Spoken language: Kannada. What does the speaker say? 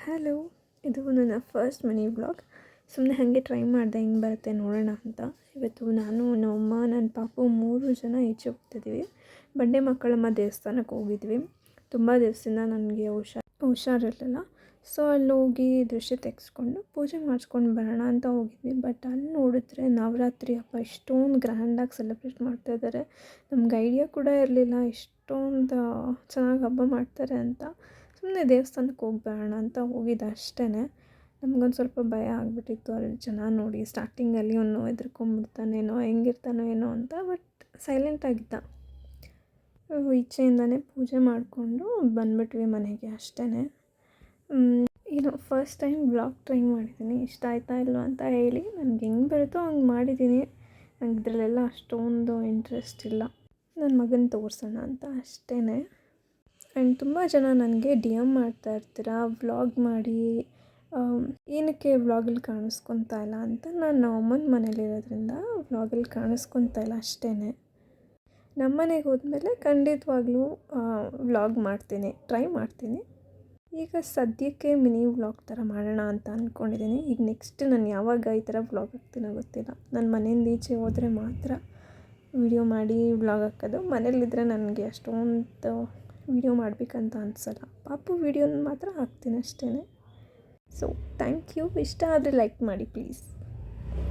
ಹಲೋ, ಇದು ನನ್ನ ಫಸ್ಟ್ ಮಿನಿ ವ್ಲಾಗ್. ಸುಮ್ಮನೆ ಹಾಗೆ ಟ್ರೈ ಮಾಡಿದೆ ಹೆಂಗೆ ಬರುತ್ತೆ ನೋಡೋಣ ಅಂತ. ಇವತ್ತು ನಾನು, ನಮ್ಮಮ್ಮ, ನನ್ನ ಪಾಪು 3 ಜನ ಈಚೆ ಹೋಗ್ತಿದ್ದೀವಿ. ಬಂಡೆ ಮಕ್ಕಳಮ್ಮ ದೇವಸ್ಥಾನಕ್ಕೆ ಹೋಗಿದ್ವಿ. ತುಂಬ ದಿವಸದಿಂದ ನನಗೆ ಹುಷಾರಿರಲಿಲ್ಲ. ಸೊ ಅಲ್ಲಿ ಹೋಗಿ ದೃಶ್ಯ ತೆಗೆಸ್ಕೊಂಡು ಪೂಜೆ ಮಾಡಿಸ್ಕೊಂಡು ಬರೋಣ ಅಂತ ಹೋಗಿದ್ವಿ. ಬಟ್ ಅಲ್ಲಿ ನೋಡಿದ್ರೆ ನವರಾತ್ರಿ ಹಬ್ಬ ಇಷ್ಟೊಂದು ಗ್ರ್ಯಾಂಡಾಗಿ ಸೆಲೆಬ್ರೇಟ್ ಮಾಡ್ತಾಯಿದ್ದಾರೆ. ನಮ್ಗೆ ಐಡಿಯಾ ಕೂಡ ಇರಲಿಲ್ಲ ಇಷ್ಟೊಂದು ಚೆನ್ನಾಗಿ ಹಬ್ಬ ಮಾಡ್ತಾರೆ ಅಂತ. ಸುಮ್ಮನೆ ದೇವಸ್ಥಾನಕ್ಕೆ ಹೋಗಿ ಬರೋಣ ಅಂತ ಹೋಗಿದ್ದು ಅಷ್ಟೇ. ನಮಗೊಂದು ಸ್ವಲ್ಪ ಭಯ ಆಗಿಬಿಟ್ಟಿತ್ತು ಅಲ್ಲಿ ಜನ ನೋಡಿ. ಸ್ಟಾರ್ಟಿಂಗಲ್ಲಿ ಅವನು ಹೆದರ್ಕೊಂಡ್ಬಿಡ್ತಾನೇನೋ, ಹೆಂಗಿರ್ತಾನೋ ಏನೋ ಅಂತ. ಬಟ್ ಸೈಲೆಂಟಾಗಿದ್ದ. ಈಚೆಯಿಂದನೇ ಪೂಜೆ ಮಾಡಿಕೊಂಡು ಬಂದುಬಿಟ್ವಿ ಮನೆಗೆ ಅಷ್ಟೇ. ಫಸ್ಟ್ ಟೈಮ್ ವ್ಲಾಗ್ ಟ್ರೈ ಮಾಡಿದ್ದೀನಿ. ಇಷ್ಟ ಆಯ್ತಾ ಇಲ್ವ ಅಂತ ಹೇಳಿ. ನನಗೆ ಹೆಂಗೆ ಬರುತ್ತೋ ಹಂಗೆ ಮಾಡಿದ್ದೀನಿ. ನಂಗೆ ಇದರಲ್ಲೆಲ್ಲ ಅಷ್ಟೊಂದು ಇಂಟ್ರೆಸ್ಟ್ ಇಲ್ಲ. ನನ್ನ ಮಗನ ತೋರಿಸೋಣ ಅಂತ ಅಷ್ಟೇ. ಆ್ಯಂಡ್ ತುಂಬ ಜನ ನನಗೆ ಡಿ ಎಮ್ ಮಾಡ್ತಾಯಿರ್ತೀರ, ವ್ಲಾಗ್ ಮಾಡಿ ಏನಕ್ಕೆ ವ್ಲಾಗಲ್ಲಿ ಕಾಣಿಸ್ಕೊತಾ ಇಲ್ಲ ಅಂತ. ನಾನು ನಮ್ಮಮ್ಮನ ಮನೇಲಿರೋದ್ರಿಂದ ವ್ಲಾಗಲ್ಲಿ ಕಾಣಿಸ್ಕೊತಾ ಇಲ್ಲ ಅಷ್ಟೇ. ನಮ್ಮ ಮನೆಗೆ ಹೋದ್ಮೇಲೆ ಖಂಡಿತವಾಗ್ಲೂ ವ್ಲಾಗ್ ಮಾಡ್ತೀನಿ, ಟ್ರೈ ಮಾಡ್ತೀನಿ. ಈಗ ಸದ್ಯಕ್ಕೆ ಮಿನಿ ವ್ಲಾಗ್ ಥರ ಮಾಡೋಣ ಅಂತ ಅಂದ್ಕೊಂಡಿದ್ದೀನಿ. ಈಗ ನೆಕ್ಸ್ಟ್ ನಾನು ಯಾವಾಗ ಈ ಥರ ವ್ಲಾಗ್ ಹಾಕ್ತೀನೋ ಗೊತ್ತಿಲ್ಲ. ನಾನು ಮನೆಯಿಂದ ಈಚೆ ಹೋದರೆ ಮಾತ್ರ ವಿಡಿಯೋ ಮಾಡಿ ವ್ಲಾಗ್ ಹಾಕೋದು. ಮನೇಲಿದ್ದರೆ ನನಗೆ ಅಷ್ಟೊಂದು ವಿಡಿಯೋ ಮಾಡಬೇಕಂತ ಅನಿಸಲ್ಲ. ಪಾಪು ವಿಡಿಯೋನ ಮಾತ್ರ ಹಾಕ್ತೀನಿ ಅಷ್ಟೇ. So thank you. ಇಷ್ಟ ಆದರೆ ಲೈಕ್ ಮಾಡಿ ಪ್ಲೀಸ್.